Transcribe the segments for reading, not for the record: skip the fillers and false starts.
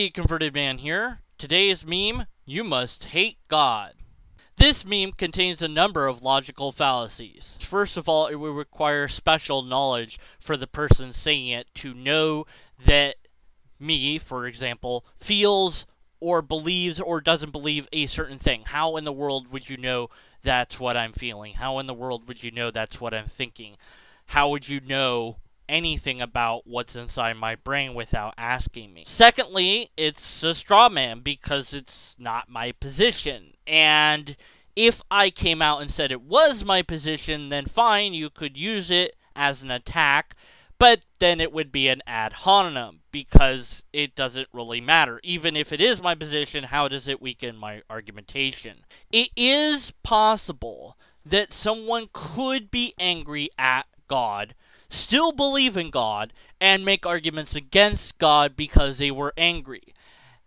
Deconverted Man here. Today's meme, you must hate God. This meme contains a number of logical fallacies. First of all, it would require special knowledge for the person saying it to know that me, for example, feels or believes or doesn't believe a certain thing. How in the world would you know that's what I'm feeling? How in the world would you know that's what I'm thinking? How would you know anything about what's inside my brain without asking me? Secondly, it's a straw man because it's not my position. And if I came out and said it was my position, then fine, you could use it as an attack, but then it would be an ad hominem because it doesn't really matter. Even if it is my position, how does it weaken my argumentation? It is possible that someone could be angry at God, still believe in God, and make arguments against God because they were angry.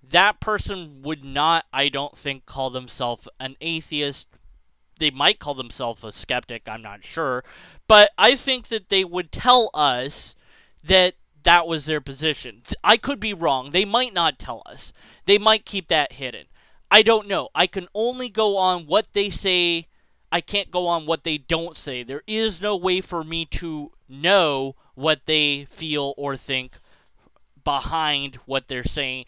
That person would not, I don't think, call themselves an atheist. They might call themselves a skeptic, I'm not sure. But I think that they would tell us that that was their position. I could be wrong. They might not tell us. They might keep that hidden. I don't know. I can only go on what they say. I can't go on what they don't say. There is no way for me to know what they feel or think behind what they're saying,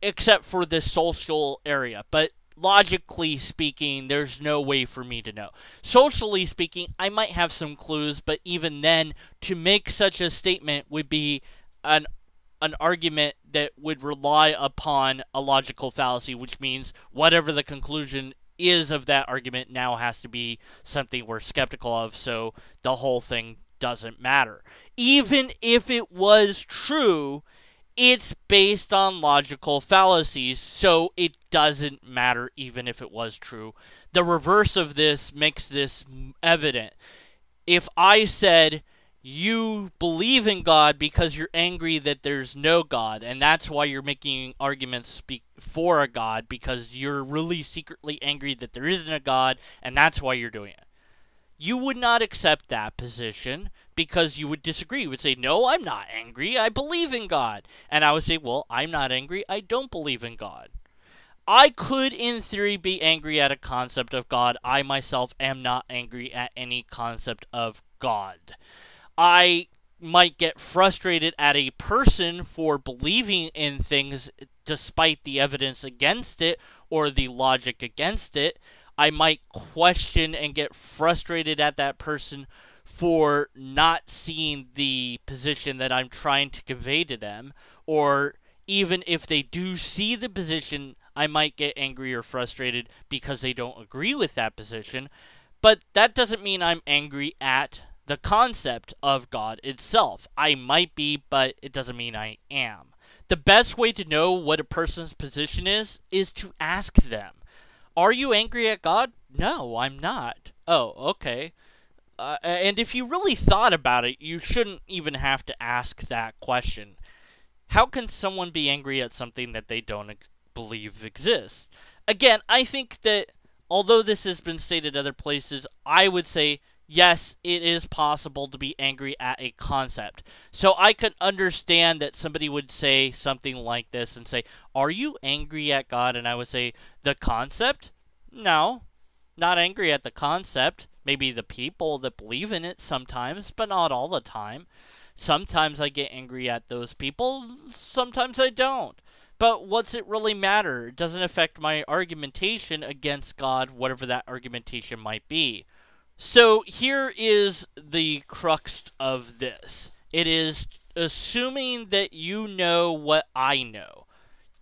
except for this social area. But logically speaking, there's no way for me to know. Socially speaking, I might have some clues, but even then, to make such a statement would be an argument that would rely upon a logical fallacy, which means whatever the conclusion is of that argument now has to be something we're skeptical of, so the whole thing doesn't matter. Even if it was true, it's based on logical fallacies, so it doesn't matter even if it was true. The reverse of this makes this evident. If I said, you believe in God because you're angry that there's no God, and that's why you're making arguments for a God, because you're really secretly angry that there isn't a God, and that's why you're doing it. You would not accept that position because you would disagree. You would say, no, I'm not angry, I believe in God. And I would say, well, I'm not angry, I don't believe in God. I could, in theory, be angry at a concept of God. I myself am not angry at any concept of God. I might get frustrated at a person for believing in things despite the evidence against it or the logic against it. I might question and get frustrated at that person for not seeing the position that I'm trying to convey to them. Or even if they do see the position, I might get angry or frustrated because they don't agree with that position. But that doesn't mean I'm angry at the concept of God itself. I might be, but it doesn't mean I am. The best way to know what a person's position is to ask them. Are you angry at God? No, I'm not. Oh, okay. And if you really thought about it, you shouldn't even have to ask that question. How can someone be angry at something that they don't believe exists? Again, I think that although this has been stated other places, I would say, yes, it is possible to be angry at a concept. So I could understand that somebody would say something like this and say, are you angry at God? And I would say, the concept? No, not angry at the concept. Maybe the people that believe in it sometimes, but not all the time. Sometimes I get angry at those people, sometimes I don't. But what's it really matter? It doesn't affect my argumentation against God, whatever that argumentation might be. So here is the crux of this. It is assuming that you know what I know.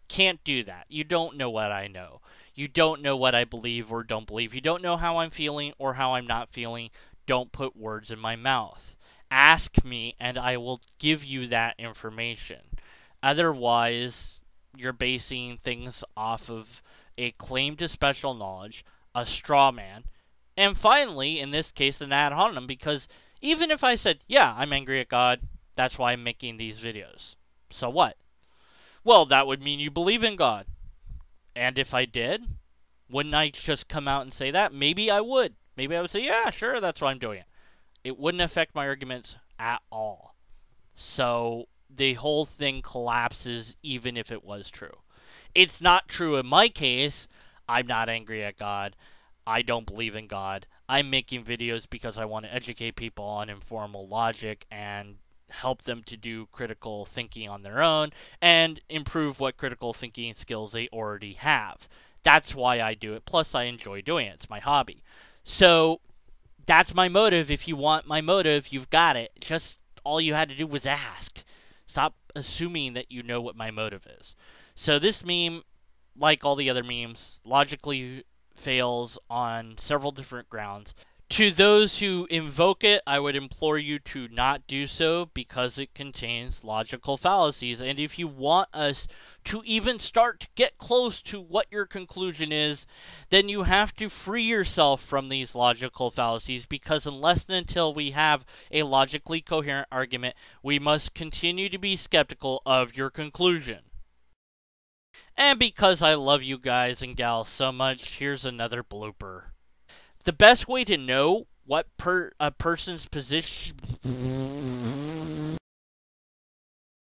Can't do that. You don't know what I know. You don't know what I believe or don't believe. You don't know how I'm feeling or how I'm not feeling. Don't put words in my mouth. Ask me and I will give you that information. Otherwise, you're basing things off of a claim to special knowledge, a straw man, and finally, in this case, an ad hominem, because even if I said, yeah, I'm angry at God, that's why I'm making these videos. So what? Well, that would mean you believe in God. And if I did, wouldn't I just come out and say that? Maybe I would. Maybe I would say, yeah, sure, that's why I'm doing it. It wouldn't affect my arguments at all. So the whole thing collapses even if it was true. It's not true in my case. I'm not angry at God. I don't believe in God. I'm making videos because I want to educate people on informal logic and help them to do critical thinking on their own and improve what critical thinking skills they already have. That's why I do it. Plus, I enjoy doing it. It's my hobby. So, that's my motive. If you want my motive, you've got it. Just all you had to do was ask. Stop assuming that you know what my motive is. So, this meme, like all the other memes, logically fails on several different grounds. To those who invoke it, I would implore you to not do so because it contains logical fallacies. And if you want us to even start to get close to what your conclusion is, then you have to free yourself from these logical fallacies, because unless and until we have a logically coherent argument, we must continue to be skeptical of your conclusion. And because I love you guys and gals so much, here's another blooper. The best way to know what a person's position